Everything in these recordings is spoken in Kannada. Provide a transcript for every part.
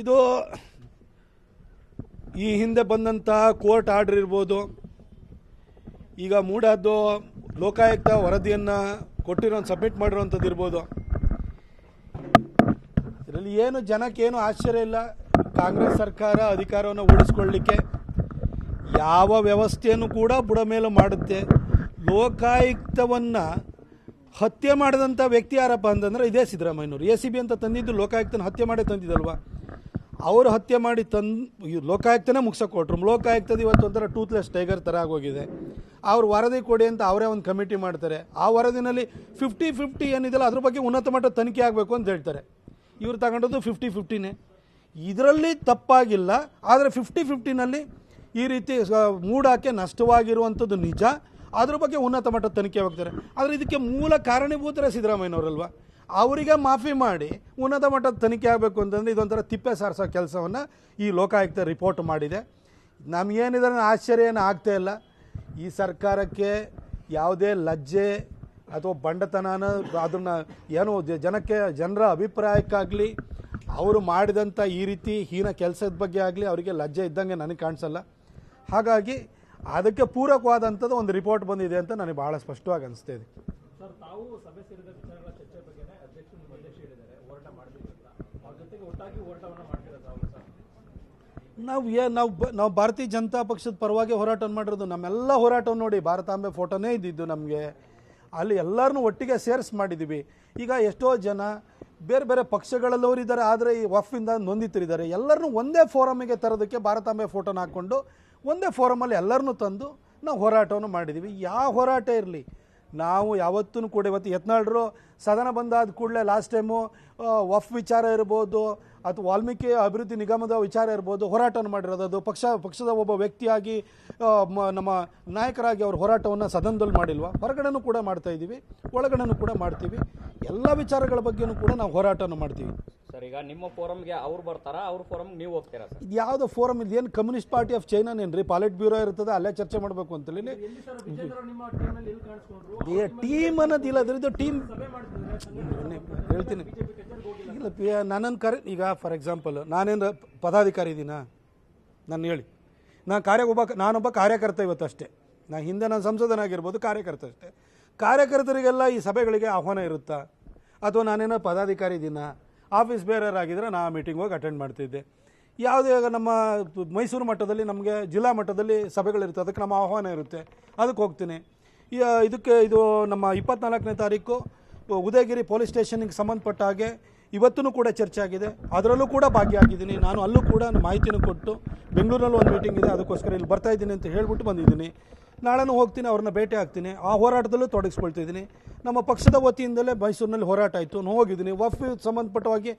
ಇದು ಈ ಹಿಂದೆ ಬಂದಂಥ ಕೋರ್ಟ್ ಆರ್ಡರ್ ಇರ್ಬೋದು, ಈಗ ಮೂಡಾದ್ದು ಲೋಕಾಯುಕ್ತ ವರದಿಯನ್ನು ಕೊಟ್ಟಿರೋ ಸಬ್ಮಿಟ್ ಮಾಡಿರೋಂಥದ್ದು ಇರ್ಬೋದು. ಇದರಲ್ಲಿ ಏನು ಜನಕ್ಕೇನು ಆಶ್ಚರ್ಯ ಇಲ್ಲ. ಕಾಂಗ್ರೆಸ್ ಸರ್ಕಾರ ಅಧಿಕಾರವನ್ನು ಉಳಿಸ್ಕೊಳ್ಳಿಕ್ಕೆ ಯಾವ ವ್ಯವಸ್ಥೆಯನ್ನು ಕೂಡ ಬುಡ ಮೇಲೆ ಮಾಡುತ್ತೆ. ಲೋಕಾಯುಕ್ತವನ್ನು ಹತ್ಯೆ ಮಾಡಿದಂಥ ವ್ಯಕ್ತಿ ಯಾರಪ್ಪ ಅಂತಂದರೆ ಇದೇ ಸಿದ್ದರಾಮಯ್ಯನವರು. ACB ಅಂತ ತಂದಿದ್ದು ಲೋಕಾಯುಕ್ತನ ಹತ್ಯೆ ಮಾಡಿ ತಂದಿದ್ದಲ್ವ. ಅವರು ಹತ್ಯೆ ಮಾಡಿ ಲೋಕಾಯುಕ್ತನೇ ಮುಗಿಸೋಕೆ ಕೊಟ್ಟರು. ಲೋಕಾಯುಕ್ತದ ಇವತ್ತು ಒಂಥರ ಟೂತ್ಲೆಸ್ ಟೈಗರ್ ಥರ ಆಗೋಗಿದೆ. ಅವ್ರು ವರದಿ ಕೊಡಿ ಅಂತ ಅವರೇ ಒಂದು ಕಮಿಟಿ ಮಾಡ್ತಾರೆ. ಆ ವರದಿನಲ್ಲಿ 50-50 ಏನಿದೆಯಲ್ಲ ಅದ್ರ ಬಗ್ಗೆ ಉನ್ನತ ಮಟ್ಟ ತನಿಖೆ ಆಗಬೇಕು ಅಂತ ಹೇಳ್ತಾರೆ. ಇವ್ರು ತಗೊಂಡದ್ದು 50-50ನೇ. ಇದರಲ್ಲಿ ತಪ್ಪಾಗಿಲ್ಲ. ಆದರೆ 50-50ನಲ್ಲಿ ಈ ರೀತಿ ಮೂಡಾಕೆ ನಷ್ಟವಾಗಿರುವಂಥದ್ದು ನಿಜ. ಅದ್ರ ಬಗ್ಗೆ ಉನ್ನತ ಮಟ್ಟ ತನಿಖೆ ಹೋಗ್ತಾರೆ. ಆದರೆ ಇದಕ್ಕೆ ಮೂಲ ಕಾರಣೀಭೂತರೇ ಸಿದ್ದರಾಮಯ್ಯನವರಲ್ವ. ಅವರಿಗೆ ಮಾಫಿ ಮಾಡಿ ಉನ್ನತ ಮಟ್ಟದ ತನಿಖೆ ಆಗಬೇಕು ಅಂತಂದರೆ ಇದೊಂಥರ ತಿಪ್ಪೆ ಸಾರಿಸೋ ಕೆಲಸವನ್ನು ಈ ಲೋಕಾಯುಕ್ತ ರಿಪೋರ್ಟ್ ಮಾಡಿದೆ. ನಮಗೇನಿದ್ರೆ ಆಶ್ಚರ್ಯ ಏನು ಆಗ್ತಾ ಇಲ್ಲ. ಈ ಸರ್ಕಾರಕ್ಕೆ ಯಾವುದೇ ಲಜ್ಜೆ ಅಥವಾ ಬಂಡತನ ಅದನ್ನು ಏನು ಜನರ ಅಭಿಪ್ರಾಯಕ್ಕಾಗಲಿ ಅವರು ಮಾಡಿದಂಥ ಈ ರೀತಿ ಹೀನ ಕೆಲಸದ ಬಗ್ಗೆ ಆಗಲಿ ಅವರಿಗೆ ಲಜ್ಜೆ ಇದ್ದಂಗೆ ನನಗೆ ಕಾಣಿಸಲ್ಲ. ಹಾಗಾಗಿ ಅದಕ್ಕೆ ಪೂರಕವಾದಂಥದ್ದು ಒಂದು ರಿಪೋರ್ಟ್ ಬಂದಿದೆ ಅಂತ ನನಗೆ ಭಾಳ ಸ್ಪಷ್ಟವಾಗಿ ಅನಿಸ್ತಾ ಇದೆ. ಸರ್, ತಾವು ಸಭೆ ಸೇರಿದ ವಿಚಾರಗಳ ಚರ್ಚೆ ಬಗ್ಗೆ ಅಧ್ಯಕ್ಷರು ಹೇಳಿದ್ದಾರೆ, ಹೋರಾಟ ಮಾಡಬೇಕು ಅಂತ. ಅವ್ರ ಜೊತೆಗೆ ಒಟ್ಟಾಗಿ ಹೋರಾಟವನ್ನು ಮಾಡ್ತಿರೋದು ಸರ್. ನಾವು ಭಾರತೀಯ ಜನತಾ ಪಕ್ಷದ ಪರವಾಗಿ ಹೋರಾಟವನ್ನು ಮಾಡಿರೋದು. ನಮ್ಮೆಲ್ಲ ಹೋರಾಟವನ್ನು ನೋಡಿ ಭಾರತಾಂಬೆ ಫೋಟೋನೇ ಇದ್ದಿದ್ದು ನಮಗೆ. ಅಲ್ಲಿ ಎಲ್ಲರನ್ನೂ ಒಟ್ಟಿಗೆ ಸೇರಿಸಿ ಮಾಡಿದ್ದೀವಿ. ಈಗ ಎಷ್ಟೋ ಜನ ಬೇರೆ ಬೇರೆ ಪಕ್ಷಗಳಲ್ಲವರು ಇದ್ದಾರೆ, ಆದರೆ ಈ ವಫ್ಫಿಂದ ನೊಂದಿತರಿದ್ದಾರೆ. ಎಲ್ಲರನ್ನೂ ಒಂದೇ ಫೋರಮಿಗೆ ತರೋದಕ್ಕೆ ಭಾರತಾಂಬೆ ಫೋಟೋನ ಹಾಕ್ಕೊಂಡು ಒಂದೇ ಫೋರಮಲ್ಲಿ ಎಲ್ಲರನ್ನೂ ತಂದು ನಾವು ಹೋರಾಟವನ್ನು ಮಾಡಿದ್ದೀವಿ. ಯಾವ ಹೋರಾಟ ಇರಲಿ ನಾವು ಯಾವತ್ತೂ ಕೂಡ ಇವತ್ತು ಯತ್ನಾಳರು ಸದನ ಬಂದಾದ ಕೂಡಲೇ ಲಾಸ್ಟ್ ಟೈಮು ವಫ್ ವಿಚಾರ ಇರ್ಬೋದು ಅಥವಾ ವಾಲ್ಮೀಕಿ ಅಭಿವೃದ್ಧಿ ನಿಗಮದ ವಿಚಾರ ಇರ್ಬೋದು ಹೋರಾಟವನ್ನು ಮಾಡಿರೋದು. ಅದು ಪಕ್ಷದ ಒಬ್ಬ ವ್ಯಕ್ತಿಯಾಗಿ ನಮ್ಮ ನಾಯಕರಾಗಿ ಅವರು ಹೋರಾಟವನ್ನು ಸದನದಲ್ಲಿ ಮಾಡಿಲ್ವ. ಹೊರಗಡೆನೂ ಕೂಡ ಮಾಡ್ತಾಯಿದ್ದೀವಿ, ಒಳಗಡೆನೂ ಕೂಡ ಮಾಡ್ತೀವಿ. ಎಲ್ಲ ವಿಚಾರಗಳ ಬಗ್ಗೆನೂ ಕೂಡ ನಾವು ಹೋರಾಟವನ್ನು ಮಾಡ್ತೀವಿ. ಸರ್, ಈಗ ನಿಮ್ಮ ಫೋರಮ್ಗೆ ಅವ್ರು ಬರ್ತಾರಾ, ಅವ್ರ ಫೋರಮ್ ನೀವು ಹೋಗ್ತೀರಾ ಸರ್? ಇದು ಯಾವುದೋ ಫೋರಮ್ ಇದೆ, ಏನು ಕಮ್ಯುನಿಸ್ಟ್ ಪಾರ್ಟಿ ಆಫ್ ಚೈನಾನೇನ್ರಿ? ಪಾಲಿಟ್ ಬ್ಯೂರೋ ಇರ್ತದೆ, ಅಲ್ಲೇ ಚರ್ಚೆ ಮಾಡಬೇಕು ಅಂತೇಳಿ. ಟೀಮ್ ಅನ್ನೋದಿಲ್ಲ, ಅದರದ್ದು ಟೀಮ್ ಹೇಳ್ತೀನಿ. ಇಲ್ಲ ನನ್ನನ್ನು ಈಗ ಫಾರ್ ಎಕ್ಸಾಂಪಲ್ ನಾನೇನು ಪದಾಧಿಕಾರಿ ಇದ್ದೀನಾ? ನಾನು ಹೇಳಿ, ನಾನೊಬ್ಬ ಕಾರ್ಯಕರ್ತ ಇವತ್ತು ಅಷ್ಟೇ. ಹಿಂದೆ ನಾನು ಸಂಸದನಾಗಿರ್ಬೋದು, ಕಾರ್ಯಕರ್ತ ಅಷ್ಟೇ. ಕಾರ್ಯಕರ್ತರಿಗೆಲ್ಲ ಈ ಸಭೆಗಳಿಗೆ ಆಹ್ವಾನ ಇರುತ್ತಾ? ಅಥವಾ ನಾನೇನೋ ಪದಾಧಿಕಾರಿ ಇದ್ದೀನಾ? ಆಫೀಸ್ ಬೇರೆಯವ್ರು ಆಗಿದ್ರೆ ನಾ ಮೀಟಿಂಗ್ ಹೋಗಿ ಅಟೆಂಡ್ ಮಾಡ್ತಿದ್ದೆ. ಯಾವುದೇ ನಮ್ಮ ಮೈಸೂರು ಮಟ್ಟದಲ್ಲಿ ನಮಗೆ ಜಿಲ್ಲಾ ಮಟ್ಟದಲ್ಲಿ ಸಭೆಗಳಿರುತ್ತೆ, ಅದಕ್ಕೆ ನಮ್ಮ ಆಹ್ವಾನ ಇರುತ್ತೆ, ಅದಕ್ಕೆ ಹೋಗ್ತೀನಿ. ಇದು ನಮ್ಮ 24ನೇ ತಾರೀಕು ಉದಯಗಿರಿ ಪೊಲೀಸ್ ಸ್ಟೇಷನ್ಗೆ ಸಂಬಂಧಪಟ್ಟ ಹಾಗೆ ಇವತ್ತೂ ಕೂಡ ಚರ್ಚೆ ಆಗಿದೆ. ಅದರಲ್ಲೂ ಕೂಡ ಭಾಗಿಯಾಗಿದ್ದೀನಿ. ನಾನು ಅಲ್ಲೂ ಕೂಡ ಮಾಹಿತಿನೂ ಕೊಟ್ಟು ಬೆಂಗಳೂರಲ್ಲಿ ಒಂದು ಮೀಟಿಂಗ್ ಇದೆ, ಅದಕ್ಕೋಸ್ಕರ ಇಲ್ಲಿ ಬರ್ತಾಯಿದ್ದೀನಿ ಅಂತ ಹೇಳ್ಬಿಟ್ಟು ಬಂದಿದ್ದೀನಿ. ನಾಳೆನೂ ಹೋಗ್ತೀನಿ, ಅವ್ರನ್ನ ಭೇಟಿ ಆಗ್ತೀನಿ. ಆ ಹೋರಾಟದಲ್ಲೂ ತೊಡಗಿಸ್ಕೊಳ್ತಿದ್ದೀನಿ. ನಮ್ಮ ಪಕ್ಷದ ವತಿಯಿಂದಲೇ ಮೈಸೂರಿನಲ್ಲಿ ಹೋರಾಟ ಆಯಿತು, ಹೋಗಿದ್ದೀನಿ. ವಫ್ ಸಂಬಂಧಪಟ್ಟವಾಗಿ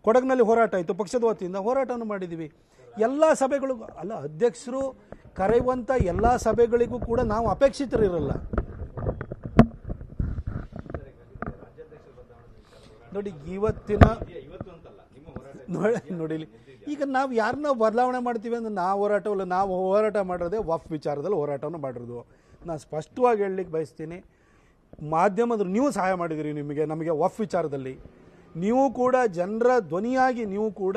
ಕೊಡಗಿನಲ್ಲಿ ಹೋರಾಟ ಆಯಿತು, ಪಕ್ಷದ ವತಿಯಿಂದ ಹೋರಾಟವನ್ನು ಮಾಡಿದ್ದೀವಿ. ಎಲ್ಲ ಸಭೆಗಳು ಅಲ್ಲ, ಅಧ್ಯಕ್ಷರು ಕರೆಯುವಂಥ ಎಲ್ಲ ಸಭೆಗಳಿಗೂ ಕೂಡ ನಾವು ಅಪೇಕ್ಷಿತರಿರಲ್ಲ. ನೋಡಿ ಇವತ್ತಿನ ನೋಡಿಲಿ, ಈಗ ನಾವು ಯಾರನ್ನ ಬದಲಾವಣೆ ಮಾಡ್ತೀವಿ ಅಂದ್ರೆ ನಾವು ಹೋರಾಟ ಮಾಡಿರೋದೇ ವಫ್ ವಿಚಾರದಲ್ಲಿ ಹೋರಾಟವನ್ನು ಮಾಡಿರೋದು. ನಾನು ಸ್ಪಷ್ಟವಾಗಿ ಹೇಳಲಿಕ್ಕೆ ಬಯಸ್ತೀನಿ, ಮಾಧ್ಯಮದ ನೀವು ಸಹಾಯ ಮಾಡಿದಿರಿ ನಮಗೆ ವಫ್ ವಿಚಾರದಲ್ಲಿ. ನೀವು ಕೂಡ ಜನರ ಧ್ವನಿಯಾಗಿ ನೀವು ಕೂಡ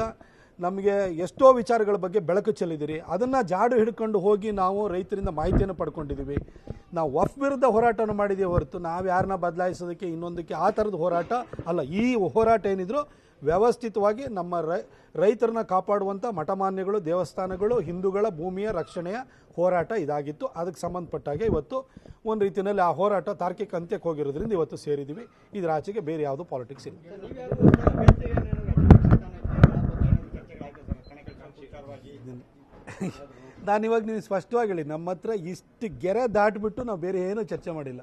ನಮಗೆ ಎಷ್ಟೋ ವಿಚಾರಗಳ ಬಗ್ಗೆ ಬೆಳಕು ಚೆಲ್ಲಿದಿರಿ. ಅದನ್ನು ಜಾಡು ಹಿಡ್ಕೊಂಡು ಹೋಗಿ ನಾವು ರೈತರಿಂದ ಮಾಹಿತಿಯನ್ನು ಪಡ್ಕೊಂಡಿದ್ದೀವಿ. ನಾವು ವಫ್ ವಿರುದ್ಧ ಹೋರಾಟವನ್ನು ಮಾಡಿದ್ದೀವಿ ಹೊರತು ನಾವು ಯಾರನ್ನ ಬದಲಾಯಿಸೋದಕ್ಕೆ ಇನ್ನೊಂದಕ್ಕೆ ಆ ಥರದ ಹೋರಾಟ ಅಲ್ಲ. ಈ ಹೋರಾಟ ಏನಿದ್ರು ವ್ಯವಸ್ಥಿತವಾಗಿ ನಮ್ಮ ರೈತರನ್ನ ಕಾಪಾಡುವಂಥ ಮಠಮಾನ್ಯಗಳು, ದೇವಸ್ಥಾನಗಳು, ಹಿಂದೂಗಳ ಭೂಮಿಯ ರಕ್ಷಣೆಯ ಹೋರಾಟ ಇದಾಗಿತ್ತು. ಅದಕ್ಕೆ ಸಂಬಂಧಪಟ್ಟಾಗೆ ಇವತ್ತು ಒಂದು ರೀತಿಯಲ್ಲಿ ಆ ಹೋರಾಟ ತಾರ್ಕಿಕ ಅಂತ್ಯಕ್ಕೆ ಹೋಗಿರೋದ್ರಿಂದ ಇವತ್ತು ಸೇರಿದ್ದೀವಿ. ಇದರ ಆಚೆಗೆ ಬೇರೆ ಯಾವುದೂ ಪಾಲಿಟಿಕ್ಸ್ ಇಲ್ಲ. ನಾನು ಇವಾಗ ನೀವು ಸ್ಪಷ್ಟವಾಗಿ ಹೇಳಿ, ನಮ್ಮ ಹತ್ರ ಇಷ್ಟು ಗೆರೆ ದಾಟಿಬಿಟ್ಟು ನಾವು ಬೇರೆ ಏನೂ ಚರ್ಚೆ ಮಾಡಿಲ್ಲ.